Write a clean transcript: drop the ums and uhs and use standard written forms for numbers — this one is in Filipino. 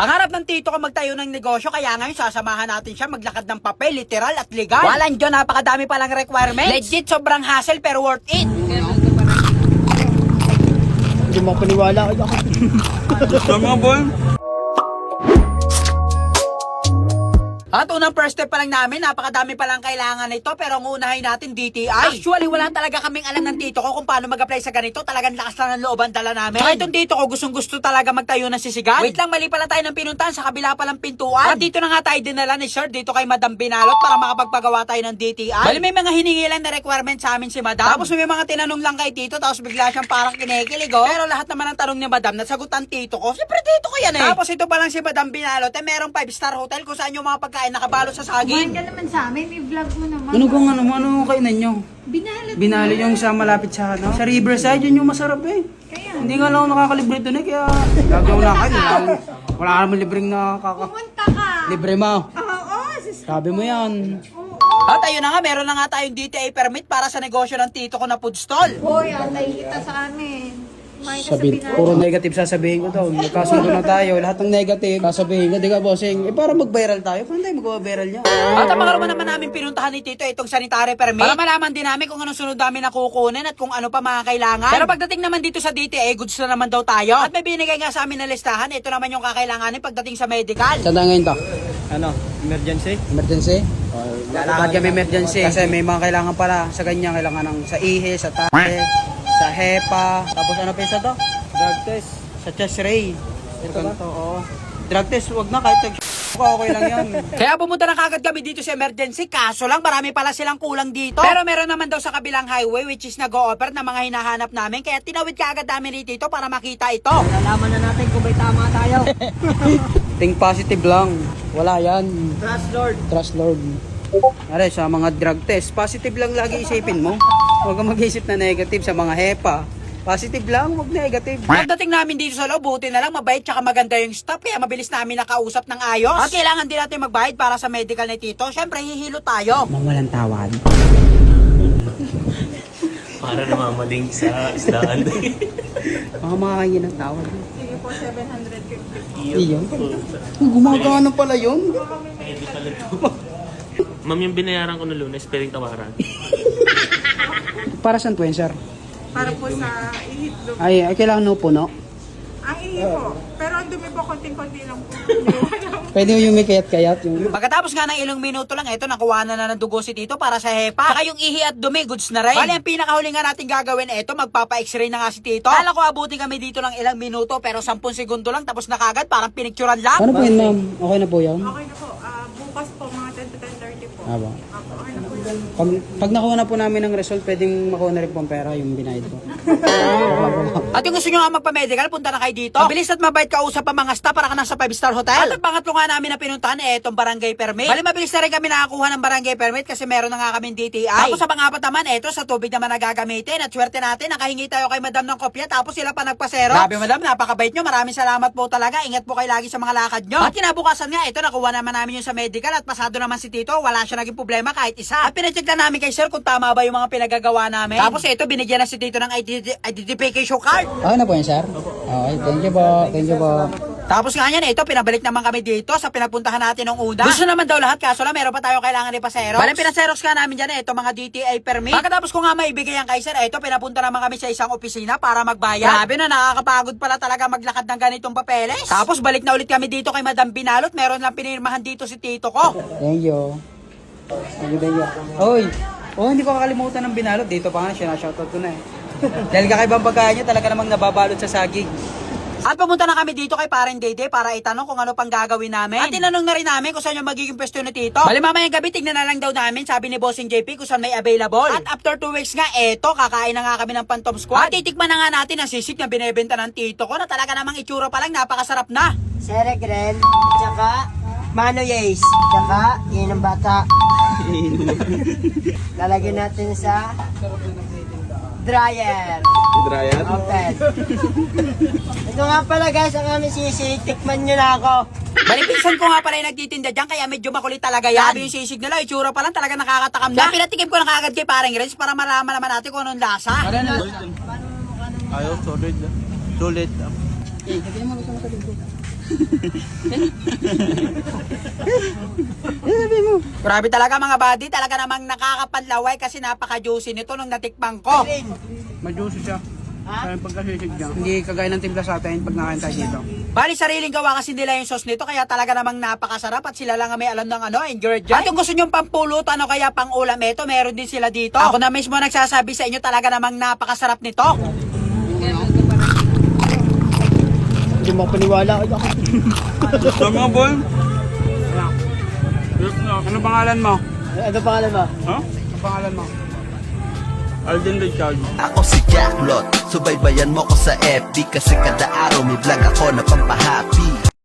Pangarap ng tito ko magtayo ng negosyo, kaya ngayon sasamahan natin siya maglakad ng papel, literal at legal. Walang dyan, napakadami palang requirements. Legit, sobrang hassle pero worth it. Hindi mo paniwala ako. Tama, boy. At unang first step pa lang namin, napakadami palang kailangan nito, pero ang unahin natin DTI. Actually, wala talaga kaming alam ng tito ko kung paano mag-apply sa ganito. Talagang lakas lang ng looban dala namin. Kaya itong tito ko, gustong-gusto talaga magtayo ng sisigan. Wait lang, mali pala tayo ng pinuntahan, sa kabila palang pintuan. At dito na nga tayo dinala ni Sir dito kay Madam Binalot para makapagpagawa tayo ng DTI. Bali, may mga hiningi lang na requirement sa amin si Madam. Tapos may mga tinanong lang kay tito, tapos bigla siyang parang kinikilig, oh. Pero lahat naman ng tanong ni Madam, nasagutan tito ko. Siyempre tito ko yan eh. Tapos ito pa lang si Madam Binalot, merong 5-star hotel kung saan yung mga pagkain nakabalot sa saging. Kumain ka naman sa amin, i-vlog mo naman. Ano kainan nyo? Binalot. Binali yung sa malapit sa ano? Sa Riverside, yun yung masarap eh. Kaya, Hindi nga lang ako nakakalibre doon eh, kaya gagaw na kayo. Wala ka naman libreng pumunta ka. Libre mo. Oo, sis. Sabi mo yan. At ayun na nga, meron na nga tayong DTI permit para sa negosyo ng tito ko na food stall. Hoy, atay kita sa amin. Kumain ka sa Sabi, binalot. puro negative sasabihin ko daw. Magkasundo na tayo. Lahat ng negative sasabihin ko. Di ka, bossing? Para mag-viral tayo. Paano tayo mag-viral niya? At ang mga naman namin pinuntahan ni Tito itong sanitary permit para malaman din namin kung anong sunod namin na kukunin at kung ano pa mga kailangan. Pero pagdating naman dito sa DTI, goods na naman daw tayo. At may binigay nga sa amin na listahan. Ito naman yung kakailanganin pagdating sa medical. Saan tayo ngayon to? Ano? Emergency? Emergency? Bakit kami emergency? Kasi may mga kailangan pala sa ganyan. Kailangan ng sa ihe, sa tae, sa hepa. Tapos ano pa isa to? Drug test. Sa chest ray. Ito ba? Oo. Drug test, wag na. Kahit okay lang yan. Kaya pumunta na kagad kami dito sa emergency. Kaso lang, marami pala silang kulang dito. Pero meron naman daw sa kabilang highway which is nag-o-offer na mga hinahanap namin. Kaya tinawid kagad namin dito para makita ito. Nalaman na natin kung may tama tayo. Think positive lang. Wala yan. Trust Lord. Trust Lord. Are, sa mga drug test, positive lang lagi isipin mo. Huwag kang mag-isip na negative sa mga hepa. Positive lang, huwag negative. Pagdating namin dito sa loob, buti na lang mabait tsaka maganda yung staff. Kaya mabilis namin nakausap ng ayos. At kailangan din natin magbayad para sa medical ni Tito. Siyempre, hihilo tayo. Mang walang tawad. Para namamaling sa isdaan. Mga makakain ng tawad. Sige po, 750. Iyon. Gumagana pala yun. Hindi pala to. Ma'am, yung binayaran ko na Lunes, pwedeng tawaran. Para saan po yun, sir? Para po sa ihit. Ay, kailangan no puno. Ang ihit po. Pero ang dumi po, konting-konti lang po. Pwede yung may kayat-kayat. Yung... Pagkatapos nga ng ilang minuto lang, eto, nakuha na ng dugo si Tito para sa hepa. Saka yung ihi at dumi, goods na rin. Bali, ang pinakahuli nga natin gagawin, eto, magpapa-x-ray na nga si Tito. Kala ko abutin kami dito ng ilang minuto, pero 10 segundo lang, tapos na kagad, parang pinicturan lang. Ano po yun, ma'am? Okay na po yan? Okay na po. Bukas po, mga 10 to 10:30 po. Aba. Apo, okay na po yun. Pag nakuha na po namin ng result, pwedeng makuha na rin po ang pera, yung binayad ko. At yung gusto nyo nga magpa-medical, punta na kayo dito. Mabilis at mabait kausap ang mga staff para ka nasa 5-star hotel. At ang pangatlo nga namin na pinuntahan, etong barangay permit. Bali, mabilis na rin kami nakakuha ng barangay permit kasi meron na nga kaming DTI. Tapos sa pangapat naman, eto, sa tubig naman nagagamitin. At swerte natin, nakahingi tayo kay madam ng kopya, tapos sila pa nagpasero. Grabe madam, napakabait nyo. Maraming salamat po talaga. Ingat po kayo lagi sa mga lakad nyo. At kinabukasan nga, eto, nakuha naman namin yung sa medical at pasado naman si Tito. Wala siya naging problema kahit isa. At pinacheck na namin kay sir kung tama ba yung mga pinagagawa namin. Tapos eto, binigyan na si Tito ng identification card. Okay na po yun, sir? Okay, thank you po. Thank you po. Tapos nga yan, ito, pinabalik naman kami dito sa pinapuntahan natin ng una. Gusto naman daw lahat, kaso lang meron pa tayo kailangan ipaserox. Bale, pinaserox ka namin dyan, ito, mga DTI permit. Pagkatapos ko nga maibigay yan kay sir, ito, pinapunta naman kami sa isang opisina para magbayad. Grabe na, nakakapagod pala talaga maglakad ng ganitong papeles. Tapos balik na ulit kami dito kay Madam Binalot. Meron lang pinirmahan dito si Tito ko. Thank you. Thank you, thank you. Oy! Oh, hindi ko kakalimutan ng binalot. Dito pa nga, shoutout ko na eh. Dahil kakaibang pagkain niya, talaga namang nababalot sa saging. At pumunta na kami dito kay Parang Dede para itanong kung ano pang gagawin namin. At tinanong na rin namin kung saan yung magiging pwesto ni Tito. Bali mamayang gabi, tignan na lang daw namin, sabi ni Bossing JP, kung saan may available. At after 2 weeks nga, eto, kakain na nga kami ng Pantom Squad. At titikman na nga natin ang sisig na binebenta ng Tito ko na talaga namang itsura pa lang, napakasarap na. Ceregrel, tsaka Manoyes, tsaka yun ang bata. Lalagyan natin sa dryer. Dryer? Okay. Ito nga pala guys, ang aming sisig. Tikman nyo na ako. Bali, pinsan ko nga pala yung nagtitinda dyan, kaya medyo makulit talaga yan. Sabi yung sisig nila, itsura pa lang, talaga nakakatakam na. Kaya pinatikim ko na kagad kay Parang Renz para malaman naman natin kung anong lasa. Ayaw, solid. Solid. Grabe talaga mga buddy, talaga namang nakakapanlaway kasi napaka-juicy nito nung natikmang ko. Majusi siya. Kaya pagkasisig niya. Hindi kagaya ng timpla sa atin pag nakain tayo dito. Bali, sariling gawa kasi nila yung sauce nito, kaya talaga namang napakasarap at sila lang ang may alam ng ingredients. At kung gusto nyo pampulutan o kaya pang ulam ito, meron din sila dito. Ako na mismo nagsasabi sa inyo, talaga namang napakasarap nito. Hindi mo paniwala. So mga boy. Ano pangalan mo? Ano pangalan mo? Huh? Ano pangalan mo? Alden Richard. Ako si Jacklot, subaybayan mo ko sa FB kasi kada araw may vlog ako na pampahappy.